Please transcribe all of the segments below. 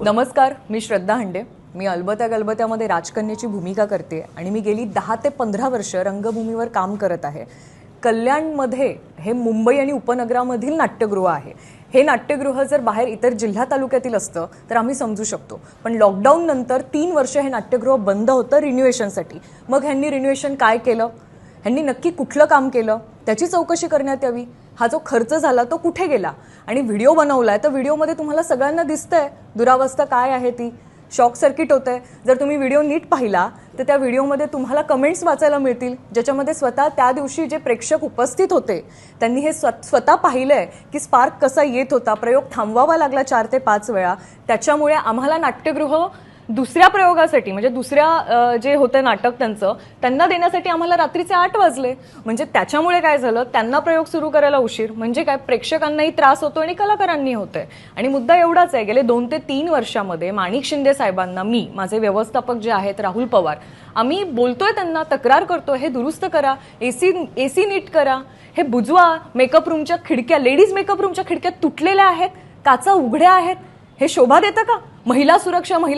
नमस्कार, मी श्रद्धा हंडे. मी अलबत्या गलबत्यामध्ये राजकन्याची भूमिका करते आणि मी गेली 10 ते 15 वर्ष रंगभूमीवर काम करत आहे. कल्याणमध्ये हे मुंबई आणि उपनगरामधील नाट्यगृह आहे. हे नाट्यगृह जर बाहेर इतर जिल्हा तालुक्यातील असतं तर आम्ही समजू शकतो, पण लॉकडाऊन नंतर 3 वर्ष हे नाट्यगृह बंद होतं रिन्युएशनसाठी. मग ह्यांनी रिन्युएशन काय केलं, ह्यांनी नक्की कुठलं काम केलं त्याची चौकशी करण्यात यावी. हा जो खर्च झाला तो कुठे गेला, आणि व्हिडिओ बनवलाय तर व्हिडिओमध्ये तुम्हाला सगळ्यांना दिसतंय दुरावस्था काय आहे ती. शॉक सर्किट होतंय. जर तुम्ही व्हिडिओ नीट पाहिला तर त्या व्हिडिओमध्ये तुम्हाला कमेंट्स वाचायला मिळतील, ज्याच्यामध्ये स्वतः त्या दिवशी जे प्रेक्षक उपस्थित होते त्यांनी हे स्वतः पाहिलंय की स्पार्क कसा येत होता. प्रयोग थांबवावा लागला 4 ते 5 वेळा. त्याच्यामुळे आम्हाला नाट्यगृह दुसऱ्या प्रयोगासाठी, म्हणजे दुसऱ्या जे होतं नाटक त्यांना देण्यासाठी आम्हाला रात्रीचे 8 वाजले. म्हणजे त्याच्यामुळे काय झालं, त्यांना प्रयोग सुरू करायला उशीर, म्हणजे काय प्रेक्षकांनाही त्रास होतो आणि कलाकारांनी होतोय. आणि मुद्दा एवढाच आहे, गेले 2 ते 3 वर्षामध्ये माणिक शिंदे साहेबांना, मी, माझे व्यवस्थापक जे आहेत राहुल पवार, आम्ही बोलतोय त्यांना, तक्रार करतोय, हे दुरुस्त करा, एसी नीट करा, हे बुजवा, मेकअप रूमच्या खिडक्या, लेडीज मेकअप रूमच्या खिडक्या तुटलेल्या आहेत, काचा उघड्या आहेत, हे शोभा देतं का? महिला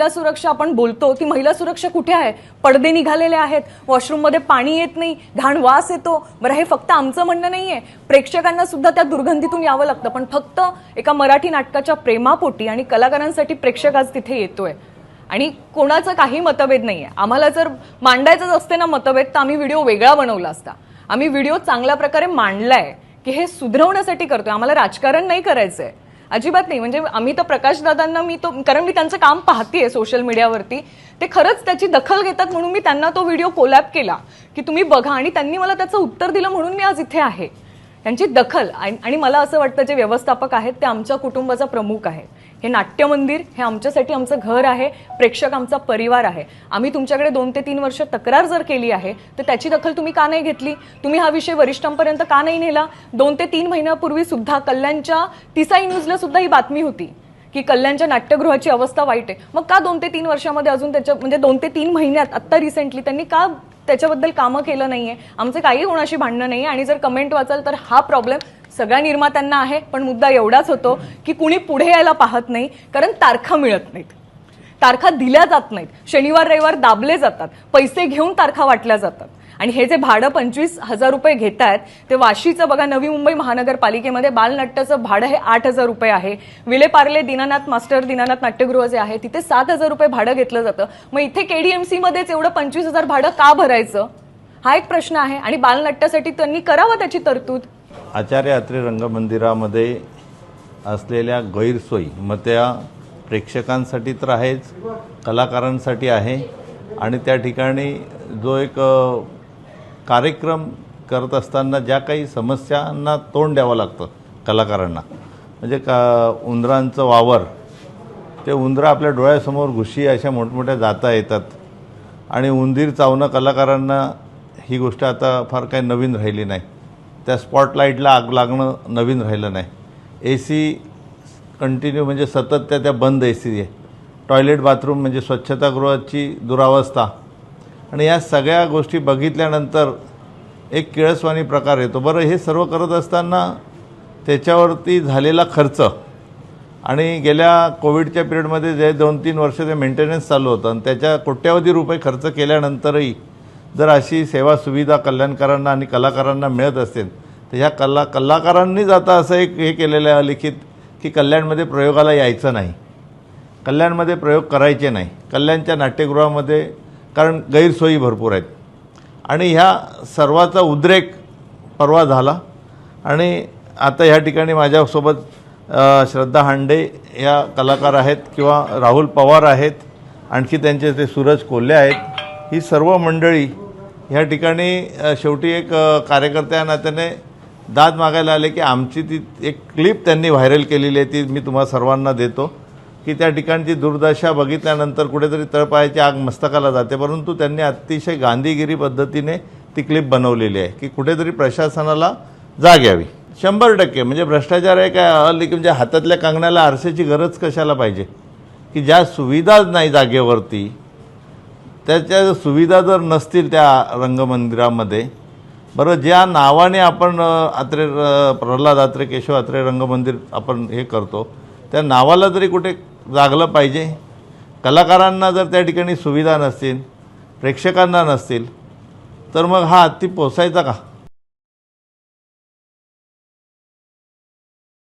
सुरक्षा आपण बोलतो की महिला सुरक्षा कुठे आहे? पडदे निघालेले आहेत, वॉशरूममध्ये पाणी येत नाही, घाण वास येतो. बरं, हे फक्त आमचं म्हणणं नाहीये, प्रेक्षकांना सुद्धा त्या दुर्गंधीतून यावं लागतं. पण फक्त एका मराठी नाटकाच्या प्रेमापोटी आणि कलाकारांसाठी प्रेक्षक आज तिथे येतोय. आणि कोणाचा काही मतभेद नाहीये. आम्हाला जर मांडायचंच असते ना मतभेद, तर आम्ही व्हिडिओ वेगळा बनवला असता. आम्ही व्हिडिओ चांगल्या प्रकारे मांडलाय की हे सुधारवण्यासाठी करतोय, आम्हाला राजकारण नाही करायचंय, अजिबात नाही. म्हणजे आम्ही तर प्रकाशदादांना, कारण मी त्यांचं काम पाहतेय सोशल मीडियावरती, ते खरंच त्याची दखल घेतात म्हणून मी त्यांना तो व्हिडिओ कोलॅब केला की तुम्ही बघा, आणि त्यांनी मला त्याचं उत्तर दिलं म्हणून मी आज इथे आहे. त्यांची दखल. आणि मला असं वाटतं जे व्यवस्थापक आहेत ते आमच्या कुटुंबाचा प्रमुख आहे. हे नाट्य मंदिर हे आमच्यासाठी आमचं घर आहे, प्रेक्षक आमचा परिवार आहे. आम्ही तुमच्याकडे 2 ते 3 वर्ष तक्रार जर केली आहे तर त्याची दखल तुम्ही का नाही घेतली? तुम्ही हा विषय वरिष्ठांपर्यंत का नाही नेला? 2 ते 3 महिन्यापूर्वी सुद्धा कल्याणच्या तिसाई न्यूजला सुद्धा ही बातमी होती की कल्याणच्या नाट्यगृहाची अवस्था वाईट आहे. मग का 2 ते 3 वर्षामध्ये अजून म्हणजे 2 ते 3 महिन्यात आत्ता रिसेंटली त्यांनी का त्याच्याबद्दल कामं केलं नाहीये? आमचे काही कोणाशी भांडणं नाहीये. आणि जर कमेंट वाचाल तर हा प्रॉब्लेम सगळ्या निर्मात्यांना आहे, पण मुद्दा एवढाच होतो की कुणी पुढे यायला पाहत नाही, कारण तारखा मिळत नाहीत, तारखा दिल्या जात नाहीत, शनिवार रविवार दाबले जातात, पैसे घेऊन तारखा वाटल्या जातात. आणि हे जे भाडं 25,000 रुपये घेत आहेत ते वाशीचं बघा, नवी मुंबई महानगरपालिकेमध्ये बालनाट्याचं भाडं हे 8,000 रुपये आहे. विलेपार्ले दीनानाथ नाट्यगृह जे आहे तिथे 7,000 रुपये भाडं घेतलं जातं. मग इथे KDMC मध्येच एवढं 25,000 भाडं का भरायचं, हा एक प्रश्न आहे. आणि बालनाट्यासाठी त्यांनी करावं त्याची तरतूद. आचार्य अत्रे रंगमंदिरामध्ये असलेल्या गैरसोयी मग त्या प्रेक्षकांसाठी तर आहेच, कलाकारांसाठी आहे. आणि त्या ठिकाणी जो एक कार्यक्रम करत असताना ज्या काही समस्यांना तोंड द्यावं लागतं कलाकारांना, म्हणजे उंदरांचं वावर, ते उंदरं आपल्या डोळ्यासमोर घुशी अशा मोठमोठ्या जाता येतात. आणि उंदीर चावणं कलाकारांना ही गोष्ट आता फार काही नवीन राहिली नाही. त्या स्पॉटलाईटला आग लागणं नवीन राहिलं नाही. AC कंटिन्यू म्हणजे सतत त्या बंद AC आहे. टॉयलेट बाथरूम म्हणजे स्वच्छतागृहाची दुरावस्था. आणि या सगळ्या गोष्टी बघितल्यानंतर एक किळसवाणी प्रकार येतो. बरं, हे सर्व करत असताना त्याच्यावरती झालेला खर्च, आणि गेल्या कोविडच्या पिरियडमध्ये जे 2-3 वर्ष ते मेंटेनन्स चालू होतं, आणि त्याच्या कोट्यावधी रुपये खर्च केल्यानंतरही जर अशी सेवा सुविधा कल्याणकारांना आणि कलाकारांना मिळत असेल तर ह्या कलाकारांनीच आता असं एक हे केलेलं आहे लिखित की कल्याणमध्ये प्रयोगाला यायचं नाही, कल्याणमध्ये प्रयोग करायचे नाही कल्याणच्या नाट्यगृहामध्ये, कारण गैरसोयी भरपूर आहेत. आणि ह्या सर्वाचा उद्रेक परवा झाला. आणि आता ह्या ठिकाणी माझ्यासोबत श्रद्धा हांडे या कलाकार आहेत, किंवा राहुल पवार आहेत, आणखी त्यांचे ते सूरज कोल्हे आहेत. ही सर्व मंडळी ह्या ठिकाणी शेवटी एक कार्यकर्त्या नात्याने दाद मागायला आले की आमची ती एक क्लिप त्यांनी व्हायरल केलेली आहे, ती मी तुम्हा सर्वांना देतो, की त्या ठिकाणची दुर्दशा बघितल्यानंतर कुठेतरी तळपायाची आग मस्तकाला जाते. परंतु त्यांनी अतिशय गांधीगिरी पद्धतीने ती क्लिप बनवलेली आहे की कुठेतरी प्रशासनाला जाग यावी. 100% म्हणजे भ्रष्टाचार आहे काय, म्हणजे हातातल्या कंगण्याला आरशाची गरज कशाला पाहिजे, की ज्या सुविधाच नाही जागेवरती, त्याच्या सुविधा जर नसतील त्या रंगमंदिरामध्ये, बरं, ज्या नावाने आपण प्रल्हाद अत्रे, केशव अत्रे रंगमंदिर आपण हे करतो, त्या नावाला जरी कुठे जागलं पाहिजे. कलाकारांना जर त्या ठिकाणी सुविधा नसतील, प्रेक्षकांना नसतील, तर मग हा हत्ती पोसायचा का?